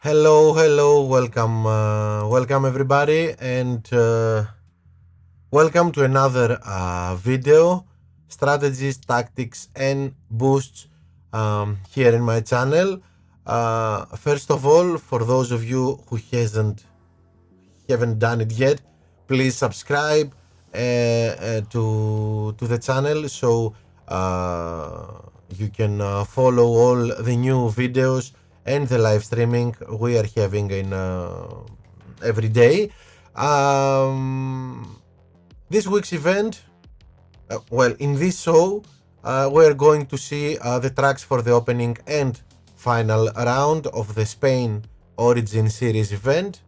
Welcome everybody, and welcome to another video, strategies, tactics, and boosts here in my channel. First of all, for those of you who haven't done it yet, please subscribe to the channel so you can follow all the new videos and the live streaming we are having in every day. This week's event, in this show, we're going to see the tracks for the opening and final round of the Spain Origin Series event.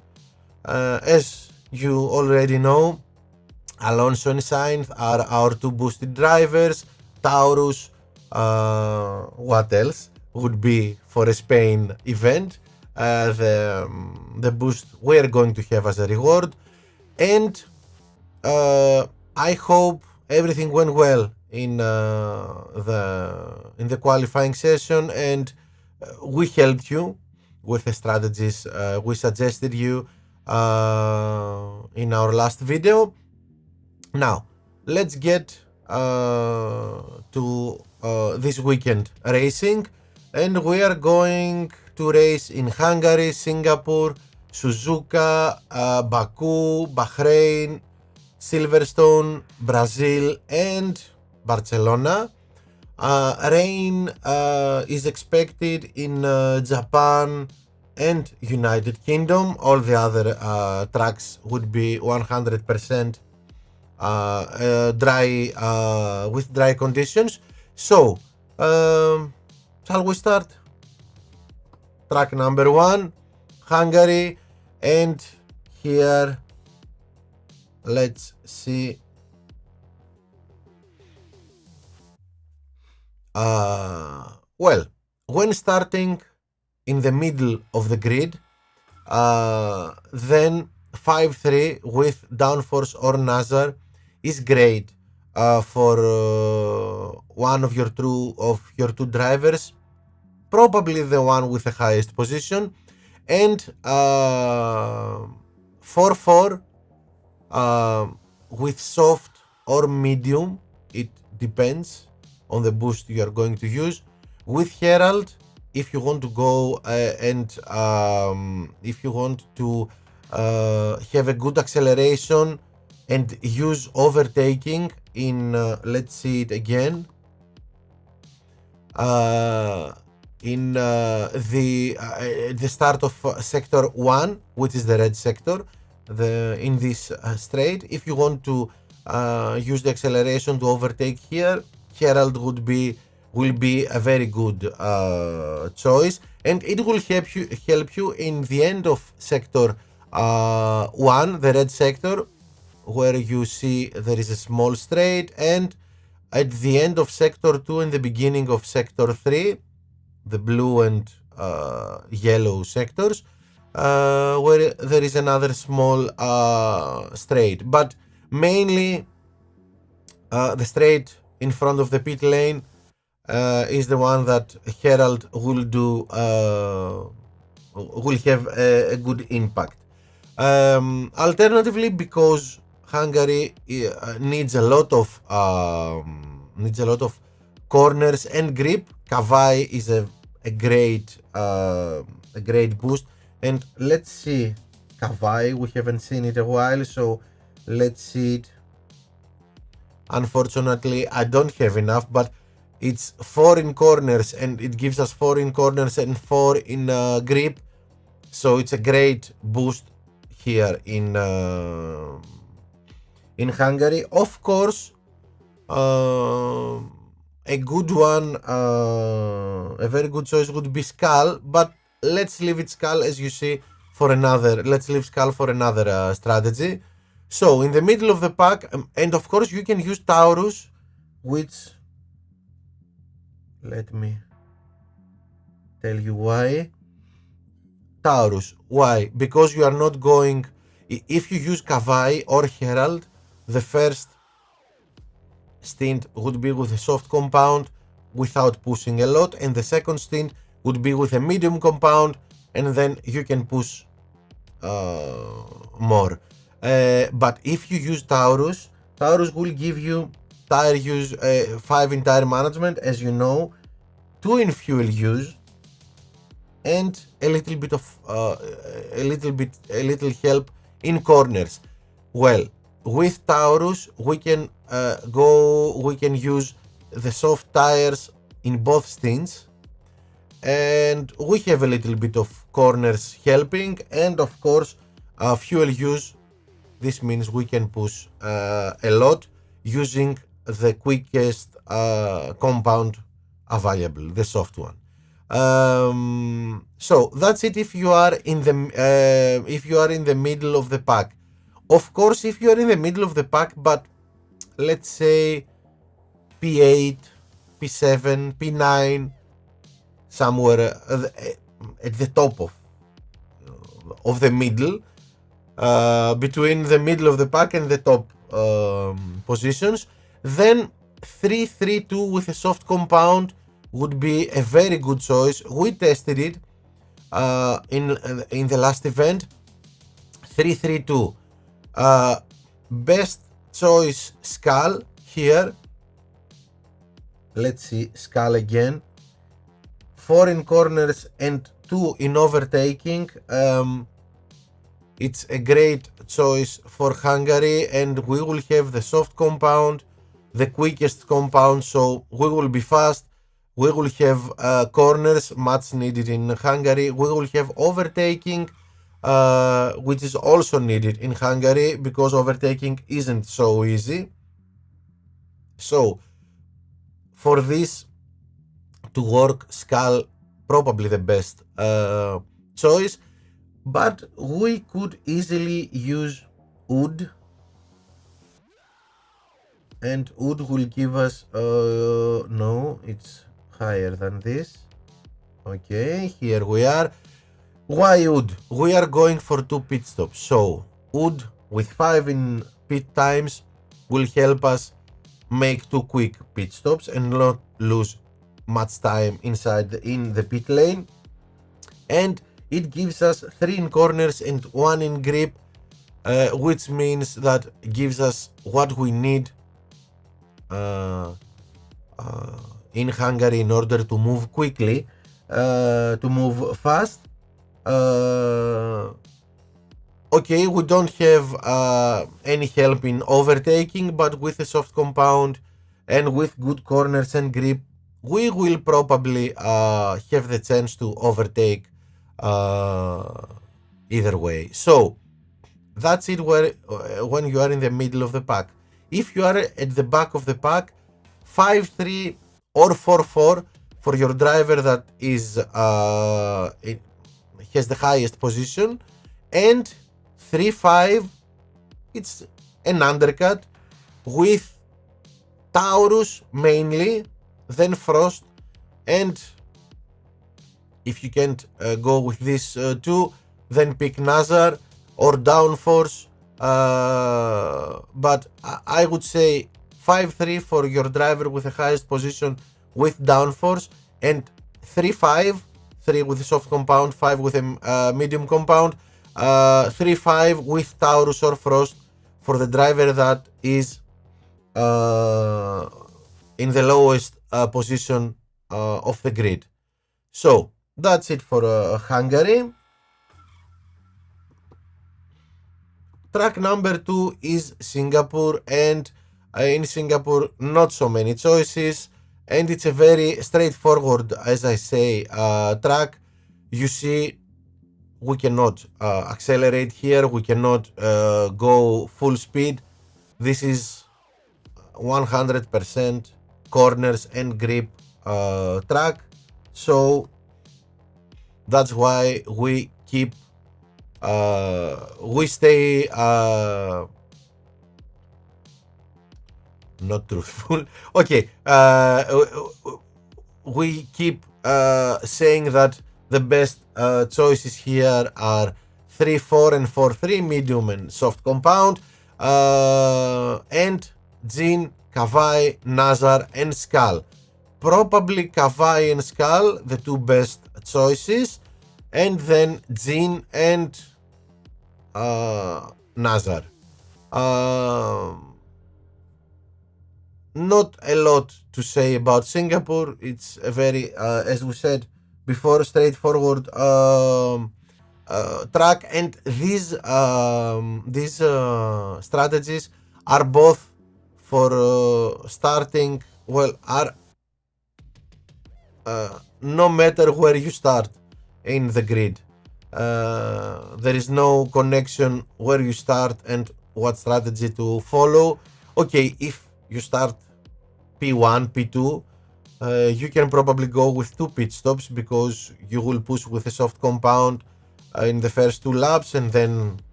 As you already know, Alonso and Sainz are our two boosted drivers. Taurus, what else would be for a Spain event? The boost we're going to have as a reward, and I hope everything went well in the qualifying session, and we helped you with the strategies we suggested you in our last video. Now, let's get to this weekend racing, and we are going to race in Hungary, Singapore, Suzuka, Baku, Bahrain, Silverstone, Brazil, and Barcelona. Rain is expected in Japan and United Kingdom. All the other tracks would be 100% dry, with dry conditions. So, shall we start? Track number 1, Hungary, and here let's see. When starting in the middle of the grid, then 5-3 with downforce or Nazar is great for one of your two drivers, probably the one with the highest position, and 4-4 with soft or medium, it depends on the boost you are going to use. With Herald, if you want to go if you want to have a good acceleration and use overtaking in let's see it again, in the start of sector 1, which is the red sector, in this straight, if you want to use the acceleration to overtake here, Herald will be a very good choice, and it will help you in the end of sector 1, the red sector, where you see there is a small straight, and at the end of sector 2 and the beginning of sector 3, the blue and yellow sectors, where there is another small straight, but mainly the straight in front of the pit lane is the one that Herald will have a good impact. Alternatively, because Hungary needs a lot of corners and grip, Kavai is a great boost. And let's see Kavai, we haven't seen it a while, so let's see it. Unfortunately, I don't have enough, but it's 4 in corners, and it gives us 4 in corners and 4 in grip, so it's a great boost here in Hungary. Of course, a good one, a very good choice would be Skal, but let's leave it Skal, as you see, for another. Let's leave Skal for another strategy. So in the middle of the pack, and of course you can use Taurus, which, let me tell you why. Taurus, why? Because you are not going, if you use Kavai or Herald, the first stint would be with a soft compound without pushing a lot, and the second stint would be with a medium compound and then you can push more. But if you use Taurus will give you tire use, 5 in tire management, as you know, 2 in fuel use, and a little bit of a little help in corners. Well, with Taurus we can use the soft tires in both stints, and we have a little bit of corners helping, and of course fuel use. This means we can push a lot using the quickest compound available, the soft one. So that's it if you are in the middle of the pack. Of course, if you are in the middle of the pack, but let's say P8, P7, P9, somewhere at the top of the middle, between the middle of the pack and the top positions, then 3-3-2 with a soft compound would be a very good choice. We tested it in the last event. 3-3-2. Best choice Skull here. Let's see, Skull again. 4 in corners and 2 in overtaking. It's a great choice for Hungary, and we will have the soft compound, the quickest compound, so we will be fast. We will have corners, much needed in Hungary. We will have overtaking, which is also needed in Hungary because overtaking isn't so easy. So for this to work, Skull probably the best choice, but we could easily use Wood, and Wood will give us no, it's higher than this. Okay, here we are. Why Wood? We are going for 2 pit stops, so Wood with 5 in pit times will help us make 2 quick pit stops and not lose much time in the pit lane, and it gives us 3 in corners and 1 in grip, which means that gives us what we need in Hungary in order to move quickly, to move fast. Okay, we don't have any help in overtaking, but with a soft compound and with good corners and grip, we will probably have the chance to overtake either way. So that's it when you are in the middle of the pack. If you are at the back of the pack, 5-3 or 4-4 for your driver that is has the highest position, and 3-5, it's an undercut with Taurus mainly, then Frost, and if you can't go with these two, then pick Nazar or Downforce, but I would say 5-3 for your driver with the highest position with Downforce, and 3-5, 3 with a soft compound, 5 with a medium compound, 3-5 with Taurus or Frost for the driver that is in the lowest position of the grid. So that's it for Hungary. Track number 2 is Singapore, and in Singapore not so many choices, and it's a very straightforward, as I say, track. You see, we cannot accelerate here, we cannot go full speed. This is 100% corners and grip track, so that's why we keep we stay not truthful. Okay, we keep saying that the best choices here are 3-4 and 4-3 medium and soft compound, and Jin, Kawai, Nazar and Skull. Probably Kawai and Skull the two best choices, and then Jhin and Nazar. Not a lot to say about Singapore. It's a very, as we said before, straightforward track, and these strategies are both for starting. Well, are no matter where you start in the grid. There is no connection where you start and what strategy to follow. Okay, if you start P1, P2, you can probably go with 2 pit stops because you will push with a soft compound in the first 2 laps and then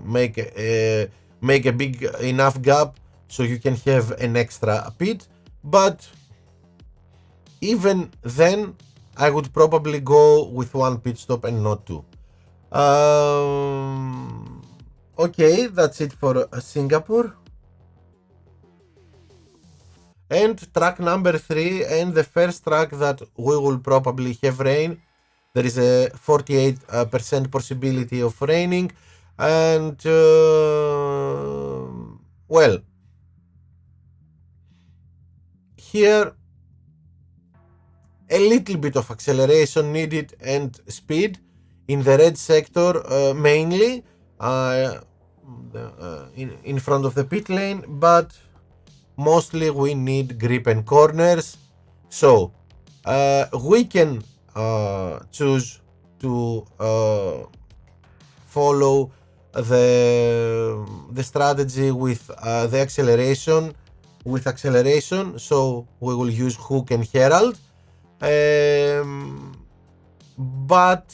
make a big enough gap so you can have an extra pit. But even then, I would probably go with 1 pit stop and not 2. Okay, that's it for Singapore. And track number 3, and the first track that we will probably have rain. There is a 48% possibility of raining, and well, here a little bit of acceleration needed and speed in the red sector, mainly in front of the pit lane, but mostly we need grip and corners. So we can choose to follow the strategy with the acceleration. So we will use Hook and Herald, but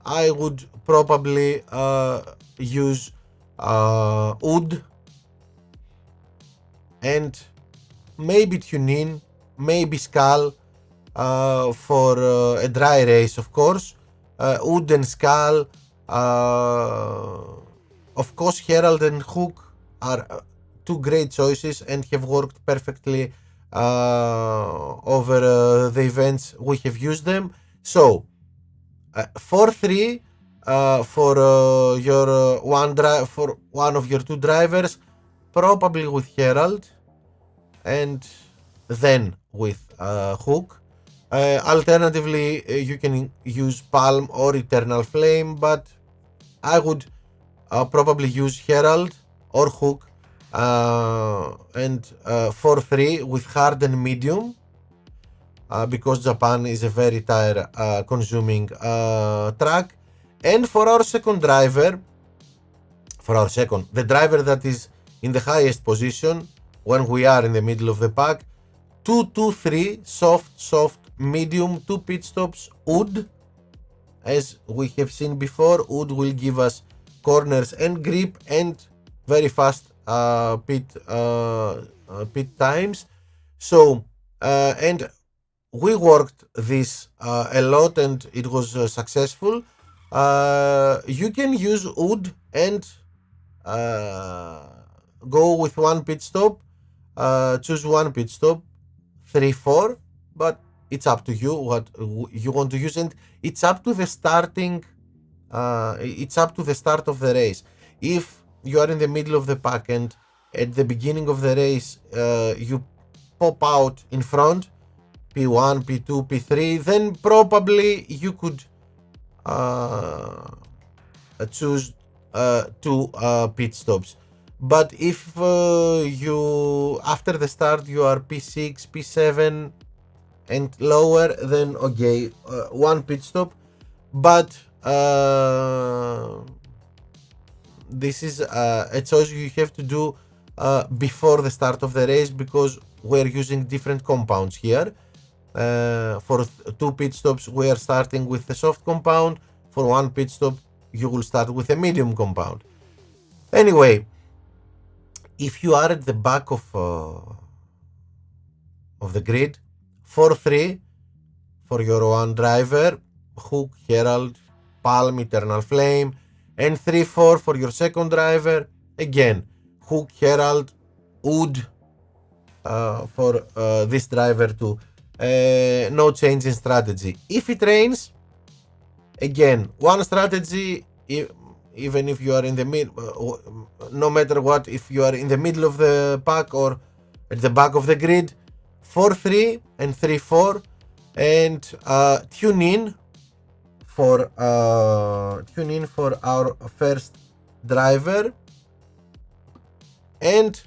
I would probably use Wood and maybe Tunin, maybe Skull for a dry race, of course. Wood and Skull, of course. Herald and Hook are 2 great choices and have worked perfectly over the events we have used them. So 4-3 for your for one of your 2 drivers, probably with Herald, and then with Hook. Alternatively, you can use Palm or Eternal Flame, but I would probably use Herald or Hook, and 4-3 with hard and medium, because Japan is a very tire consuming track. And for our second driver, the driver that is in the highest position when we are in the middle of the pack, 2-2-3, soft, medium, 2 pit stops, Wood. As we have seen before, Wood will give us corners and grip and very fast pit times. So and we worked this a lot and it was successful. You can use Wood and go with 1 pit stop, choose 1 pit stop, 3-4, but it's up to you what you want to use, and it's up to the starting, it's up to the start of the race. If you are in the middle of the pack and at the beginning of the race you pop out in front, P1, P2, P3, then probably you could choose 2 pit stops. But if you after the start you are P6, P7 and lower, then okay, 1 pit stop. But this is a choice you have to do before the start of the race, because we're using different compounds here. For 2 pit stops we are starting with the soft compound. For 1 pit stop you will start with a medium compound. Anyway, if you are at the back of the grid, 4-3 for your 1 driver, Hook, Herald, Palm, Eternal Flame, and 3-4 for your second driver, again Hook, Herald, Wood for this driver too. No change in strategy. If it rains, Again, one strategy, even if you are in the mid, no matter what, if you are in the middle of the pack or at the back of the grid, 4-3 and 3-4, and tune in for our first driver, and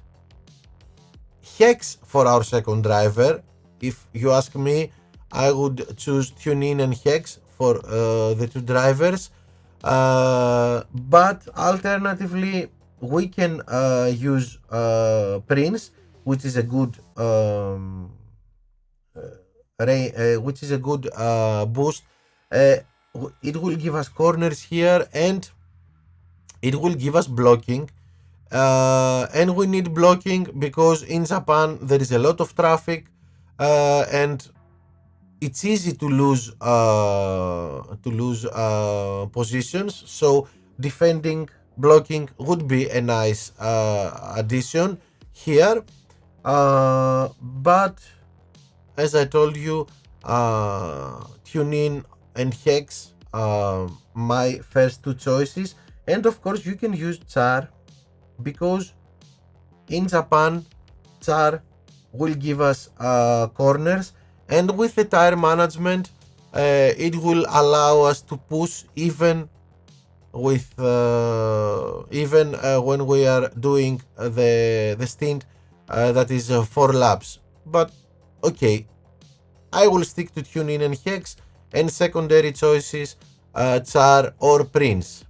hex for our second driver. If you ask me, I would choose tune in and hex for the two drivers, but alternatively we can use Prince, which is a good boost. It will give us corners here, and it will give us blocking, and we need blocking because in Japan there is a lot of traffic, and it's easy to lose positions. So defending, blocking would be a nice addition here, but as I told you, tune in and hex my first two choices. And of course you can use char, because in Japan char will give us corners, and with the tire management it will allow us to push even with when we are doing the stint that is 4 laps. But okay, I will stick to tune in and hex, and secondary choices char or Prince.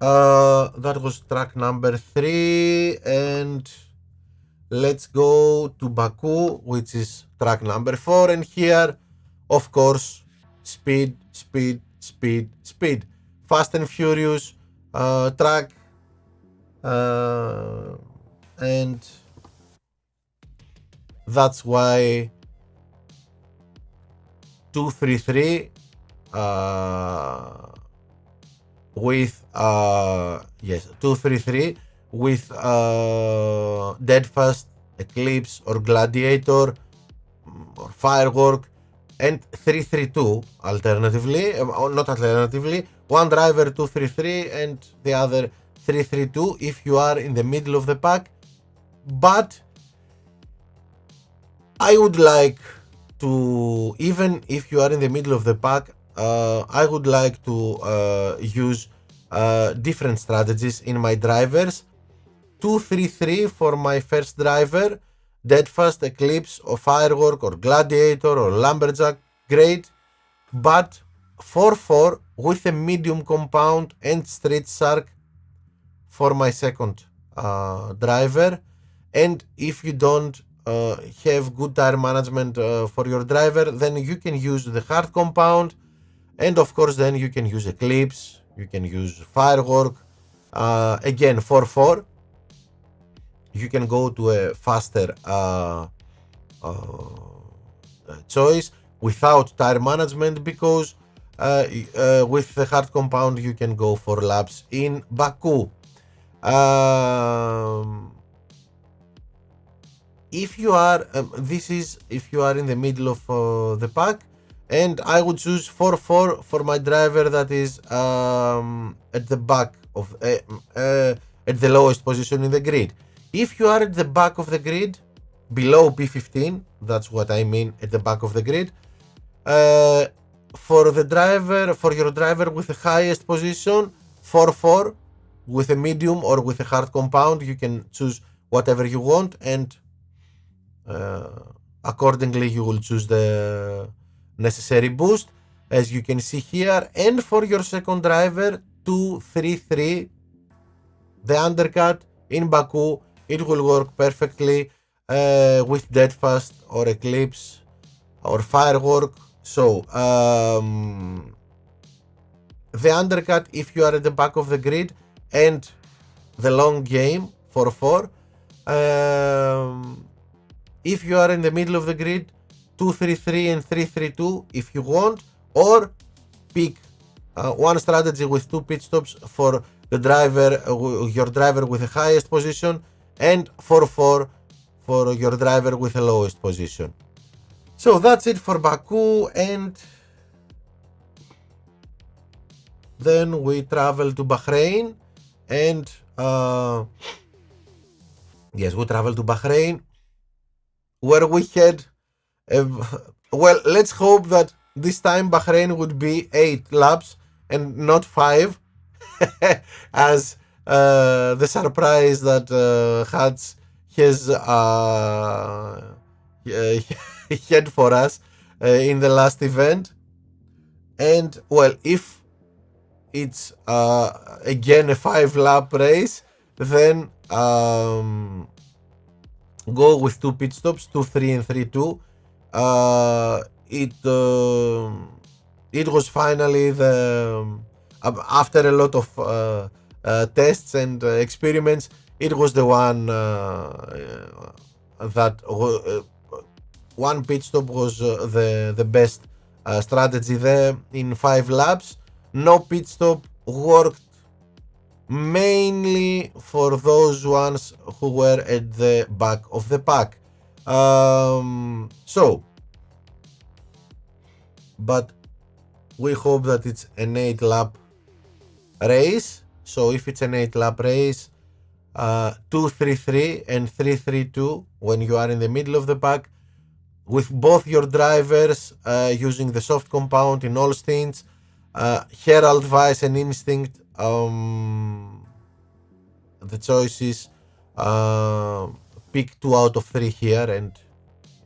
That was track number 3, and let's go to Baku, which is track number 4, and here, of course, speed, speed, speed, speed. Fast and Furious track, and that's why 233 with 233 with Deadfast, Eclipse or Gladiator or Firework, and 332 alternatively, not alternatively, one driver 233 and the other 332 if you are in the middle of the pack. But I would like to, even if you are in the middle of the pack, I would like to use different strategies in my drivers. 233 for my first driver, Deadfast, Eclipse or Firework or Gladiator or Lumberjack, great. But 4-4 with a medium compound and Street Shark for my second driver. And if you don't have good tire management for your driver, then you can use the hard compound, and of course then you can use Eclipse, you can use Firework. Again, 4-4, you can go to a faster choice without tire management, because with the hard compound you can go 4 laps in Baku. If you are if you are in the middle of the pack, and I would choose 4-4 for my driver that is at the back of at the lowest position in the grid. If you are at the back of the grid, below P15, that's what I mean, at the back of the grid, for your driver with the highest position, 4-4 with a medium or with a hard compound, you can choose whatever you want, and accordingly you will choose the necessary boost, as you can see here. And for your second driver, 2-3-3, the undercut in Baku, it will work perfectly with Deadfast or Eclipse or Firework. So the undercut, if you are at the back of the grid, and the long game 4-4, if you are in the middle of the grid, 2-3-3 and 3-3-2 if you want, or pick one strategy with 2 pit stops for the driver, your driver with the highest position, and 4-4 for your driver with the lowest position. So that's it for Baku, and then we travel to Bahrain, and yes, we travel to Bahrain, where we had well, let's hope that this time Bahrain would be 8 laps and not 5, as the surprise that Hatch has had for us in the last event. And well, if it's again a 5 lap race, then go with 2 pit stops, 2-3 and 3-2. It was finally the after a lot of tests and experiments, it was the one that one pit stop was the best strategy there in 5 laps. No pit stop worked mainly for those ones who were at the back of the pack. But we hope that it's an 8 lap race. So if it's an 8 lap race, 2-3-3 and 3-3-2 when you are in the middle of the pack, with both your drivers using the soft compound in all stints, Herald, Vice and Instinct, the choices, pick 2 out of 3 here and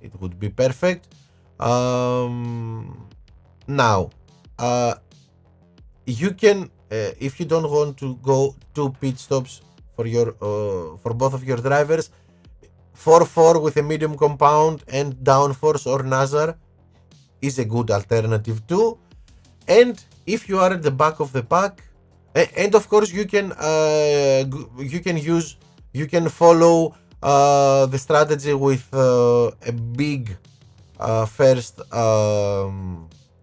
it would be perfect. Now, you can, if you don't want to go 2 pit stops for your for both of your drivers, 4-4 with a medium compound and downforce or Nazar is a good alternative too. And if you are at the back of the pack, and of course you can follow the strategy with a big first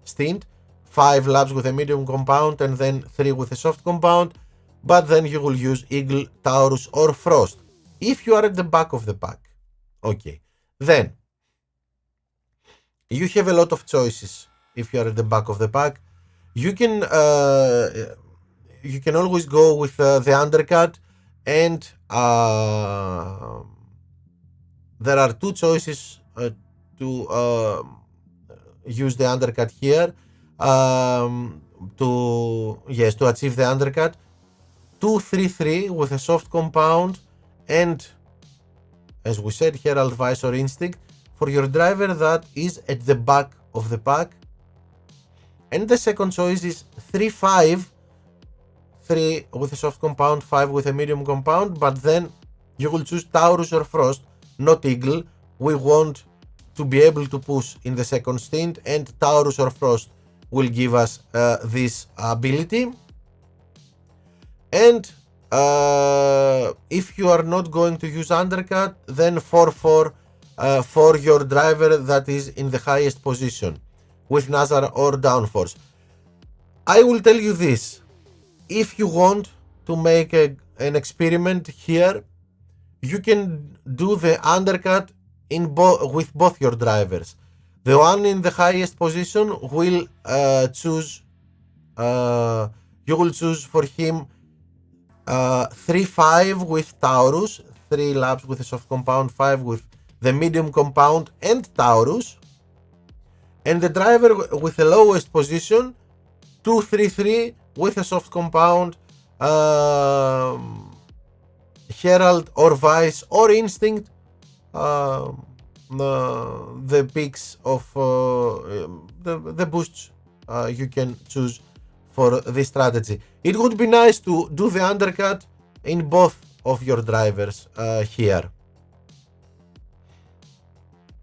stint, 5 laps with a medium compound and then 3 with a soft compound, but then you will use Eagle, Taurus or Frost if you are at the back of the pack. Okay, then you have a lot of choices. If you are at the back of the pack, you can always go with the undercut, and there are 2 choices to use the undercut here. To achieve the undercut, 2-3-3 with a soft compound, and as we said, Herald, Vice or Instinct for your driver that is at the back of the pack. And the second choice is 3-5, 3 with a soft compound, 5 with a medium compound, but then you will choose Taurus or Frost, not Eagle. We want to be able to push in the second stint, and Taurus or Frost will give us this ability. And if you are not going to use undercut, then 4-4 for your driver that is in the highest position with Nazar or downforce. I will tell you this: if you want to make an experiment here, you can do the undercut with both your drivers. The one in the highest position will choose. You will choose for him 3-5 with Taurus, 3 laps with a soft compound, 5 with the medium compound and Taurus. And the driver with the lowest position, 2-3-3 with a soft compound, Herald or Vice or Instinct, the picks of the boosts you can choose for this strategy. It would be nice to do the undercut in both of your drivers here.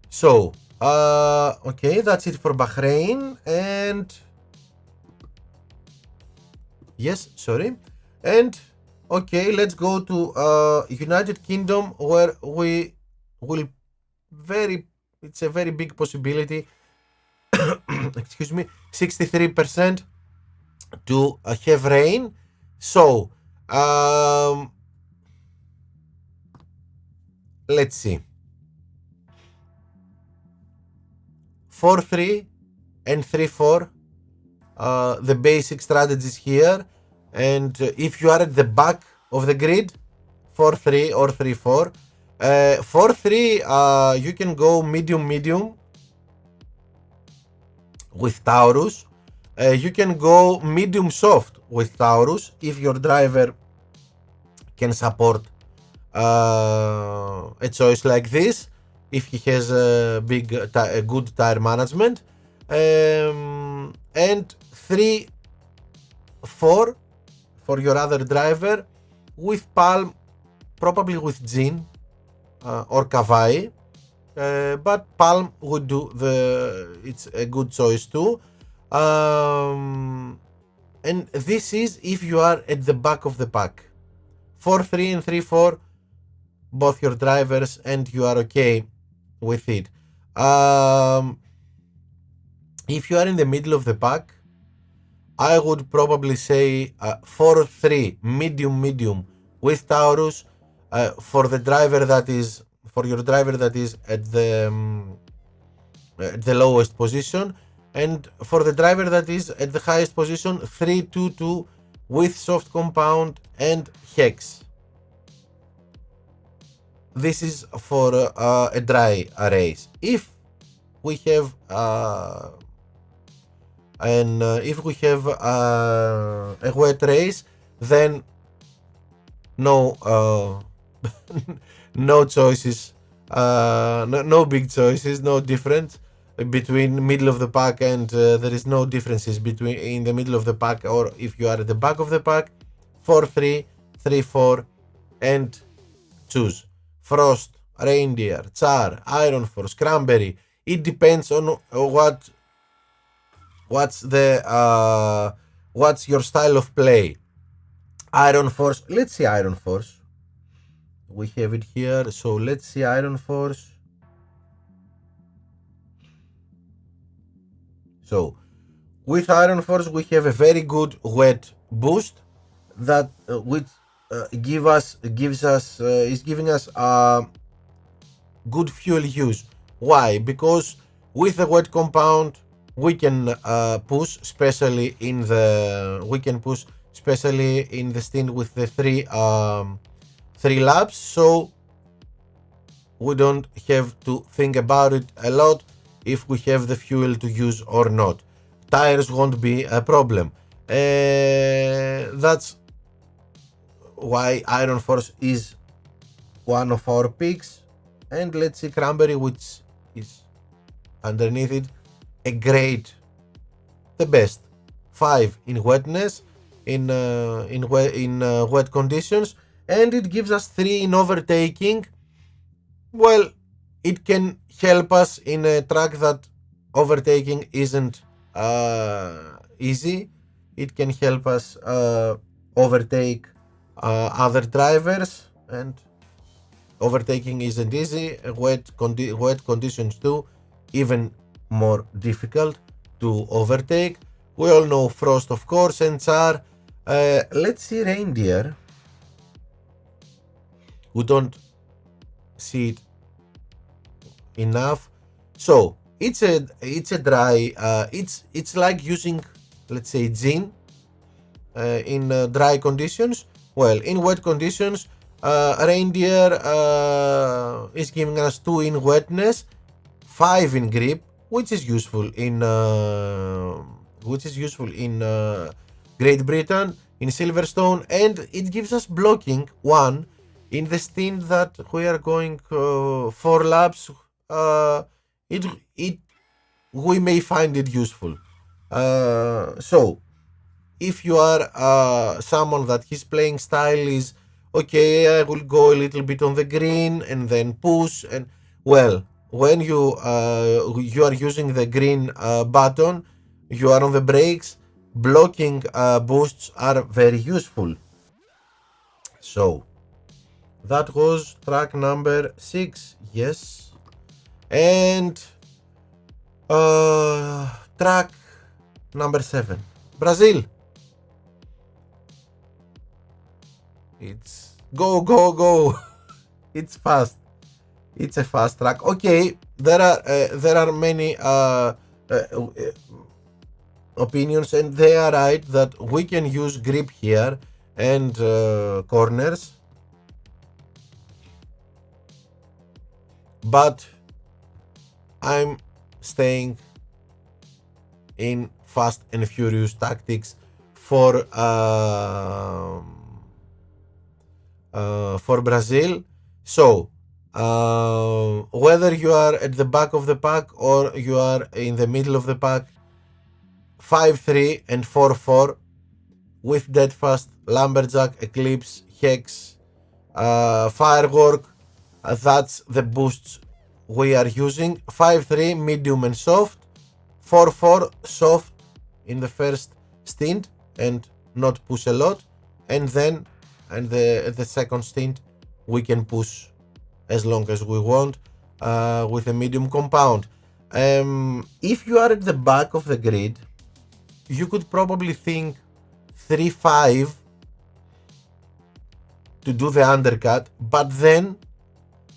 So, okay, that's it for Bahrain. And yes, sorry. And okay, let's go to United Kingdom, where we will it's a very big possibility, excuse me, 63% to have rain. So, let's see. 4-3 and 3-4 the basic strategies here. And if you are at the back of the grid, 4-3 or 3-4. 4-3, you can go medium with Taurus. You can go medium soft with Taurus if your driver can support a choice like this, if he has a good tire management. And 3-4 for your other driver with Palm, probably with Jean or Kavai. But Palm would do it's a good choice too. And this is if you are at the back of the pack. 4-3 and 3-4, both your drivers, and you are okay with it. If you are in the middle of the pack, I would probably say 4-3 medium with Taurus for your driver that is at the lowest position, and for the driver that is at the highest position, 3-2-2 with soft compound and hex. This is for a dry race. If we have a wet race, then no no choices, no big choices, no difference between middle of the pack, and there is no differences between in the middle of the pack or if you are at the back of the pack. 4-3, 3-4, and choose Frost, Reindeer, Char, Iron Force, Cranberry. It depends on what's your style of play. Iron Force, let's see Iron Force. We have it here, so let's see Iron Force. So with Iron Force we have a very good wet boost that is giving us good fuel use. Why? Because with the wet compound we can push, especially in the stint with the three laps, so we don't have to think about it a lot if we have the fuel to use or not. Tires won't be a problem. That's why Iron Force is one of our picks. And let's see Cranberry, which is underneath it, a great, the best 5 in wetness, in wet conditions, and it gives us 3 in overtaking. Well, it can help us in a track that overtaking isn't easy. It can help us overtake other drivers, and overtaking isn't easy. Wet conditions too, even more difficult to overtake. We all know Frost, of course, and Char. Let's see Reindeer. We don't see it enough. So it's a dry. It's like using, let's say, Jean in dry conditions. Well, in wet conditions, Reindeer is giving us 2 in wetness, 5 in grip, which is useful in Great Britain, in Silverstone, and it gives us blocking 1 in the stint that we are going 4 laps. We may find it useful. So if you are someone that his playing style is okay, I will go a little bit on the green and then push, and well, when you are using the green button, you are on the brakes, blocking boosts are very useful. So that was track number 6, yes. And track number 7, Brazil. It's go. It's fast. It's a fast track. Okay, there are many opinions, and they are right that we can use grip here and corners, but I'm staying in Fast and Furious tactics for Brazil. So whether you are at the back of the pack or you are in the middle of the pack, 5-3 and 4-4 with Deadfast, Lumberjack, Eclipse, Hex, Firework. That's the boosts we are using. 5-3 medium and soft, 4-4 soft in the first stint and not push a lot, and then the second stint we can push as long as we want with a medium compound. If you are at the back of the grid, you could probably think 3-5 to do the undercut, but then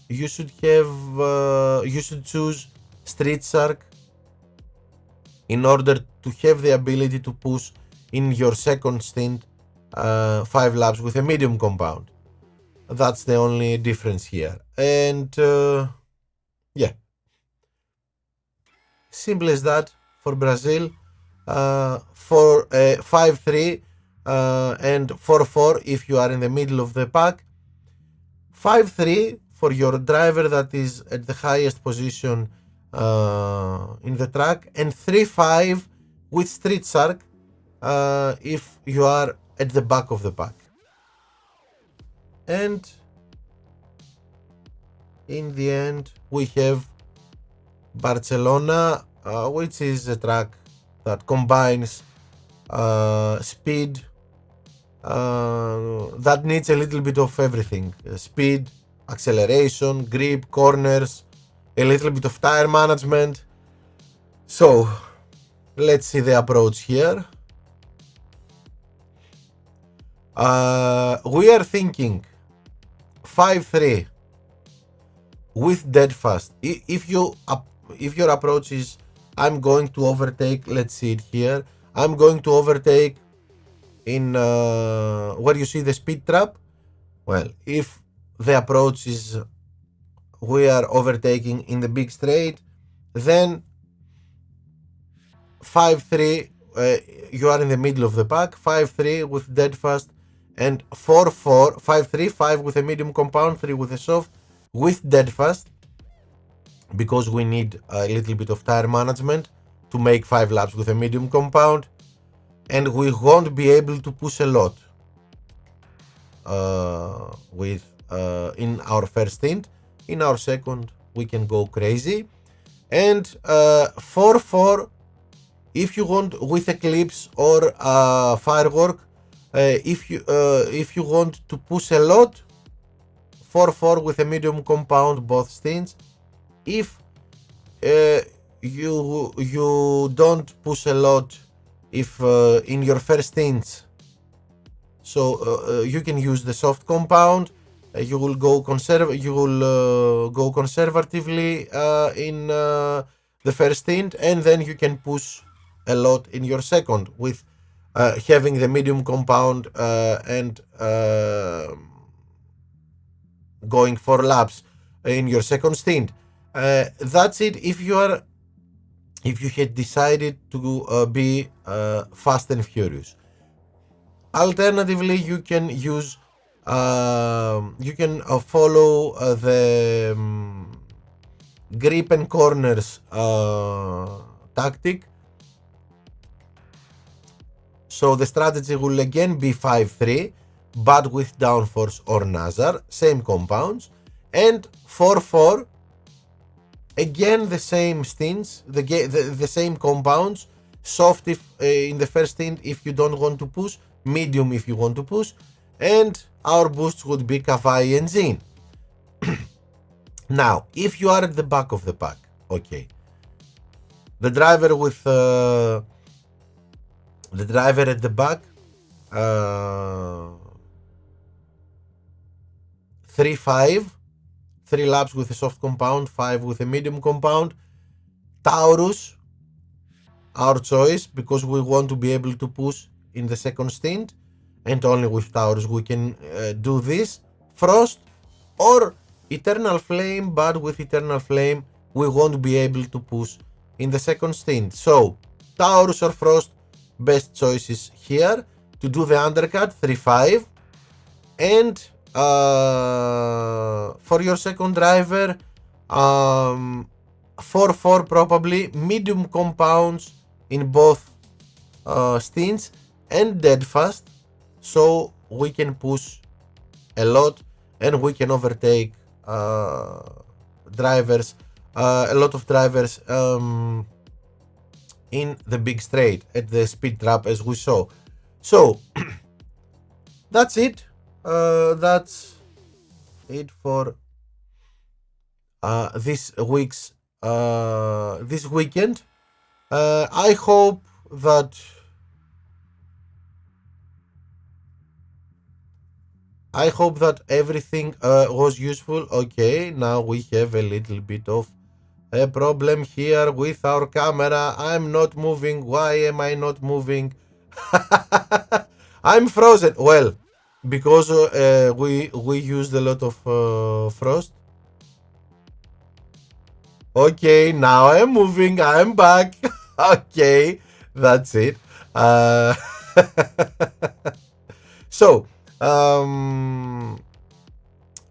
you should choose Street Shark in order to have the ability to push in your second stint 5 laps with a medium compound. That's the only difference here. And yeah, simple as that for Brazil. For 5-3 and 4-4 if you are in the middle of the pack. 5-3 for your driver that is at the highest position in the track, and 3-5 with Street Shark if you are at the back of the pack. And in the end we have Barcelona, which is a track that combines speed, that needs a little bit of everything: speed, acceleration, grip, corners, a little bit of tire management. So let's see the approach here. We are thinking 5-3 with Deadfast. If your approach is I'm going to overtake, let's see it here, I'm going to overtake in where you see the speed trap. Well, if the approach is we are overtaking in the big straight, then 5-3 you are in the middle of the pack. 5-3 with Deadfast and 4-4, 5-3, 5 with a medium compound, 3 with a soft with Deadfast, because we need a little bit of tire management to make 5 laps with a medium compound, and we won't be able to push a lot in our first stint. In our second we can go crazy. And 4-4 if you want with Eclipse or Firework, if you want to push a lot, 4-4 with a medium compound both stints. If you don't push a lot if in your first stints, so you can use the soft compound. You will go conservatively in the first stint, and then you can push a lot in your second with having the medium compound and going 4 laps in your second stint. That's it. If you had decided to be fast and furious. Alternatively, you can use follow the grip and corners tactic. So the strategy will again be 5-3, but with downforce or Nazar, same compounds, and 4-4, again the same stints, the same compounds. Soft if in the first stint if you don't want to push, medium if you want to push, and our boosts would be Kavai and Zin. Now, if you are at the back of the pack, okay, the driver at the back, 3-5, 3 laps with a soft compound, 5 with a medium compound. Taurus, our choice, because we want to be able to push in the second stint, and only with Taurus we can do this. Frost or Eternal Flame, but with Eternal Flame we won't be able to push in the second stint. So Taurus or Frost, best choices here to do the undercut 3-5. And for your second driver, 4-4 probably, medium compounds in both stints and dead fast, so we can push a lot and we can overtake drivers, a lot of drivers in the big straight at the speed trap, as we saw. So that's it. That's it for this week's this weekend. I hope that everything was useful. Okay, now we have a little bit of a problem here with our camera. I'm not moving. Why am I not moving? I'm frozen. Well, because we used a lot of frost. Okay, now I'm moving. I'm back. Okay, that's it. So,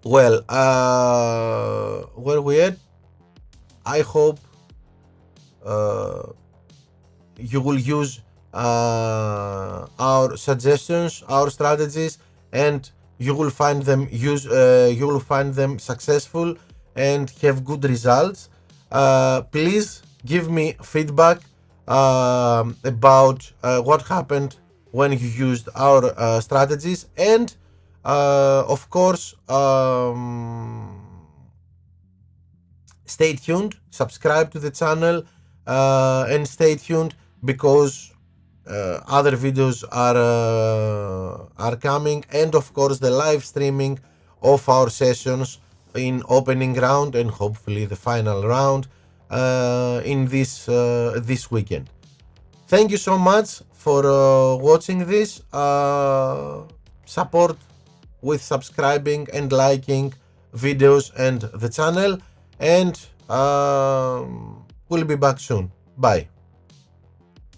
well, where we at? I hope you will use our suggestions, our strategies, and you will find them successful and have good results. Please give me feedback about what happened when you used our strategies, and of course, stay tuned, subscribe to the channel, and stay tuned, because other videos are coming, and of course the live streaming of our sessions in opening round and hopefully the final round in this weekend. Thank you so much for watching this. Support with subscribing and liking videos and the channel, and we'll be back soon. Bye.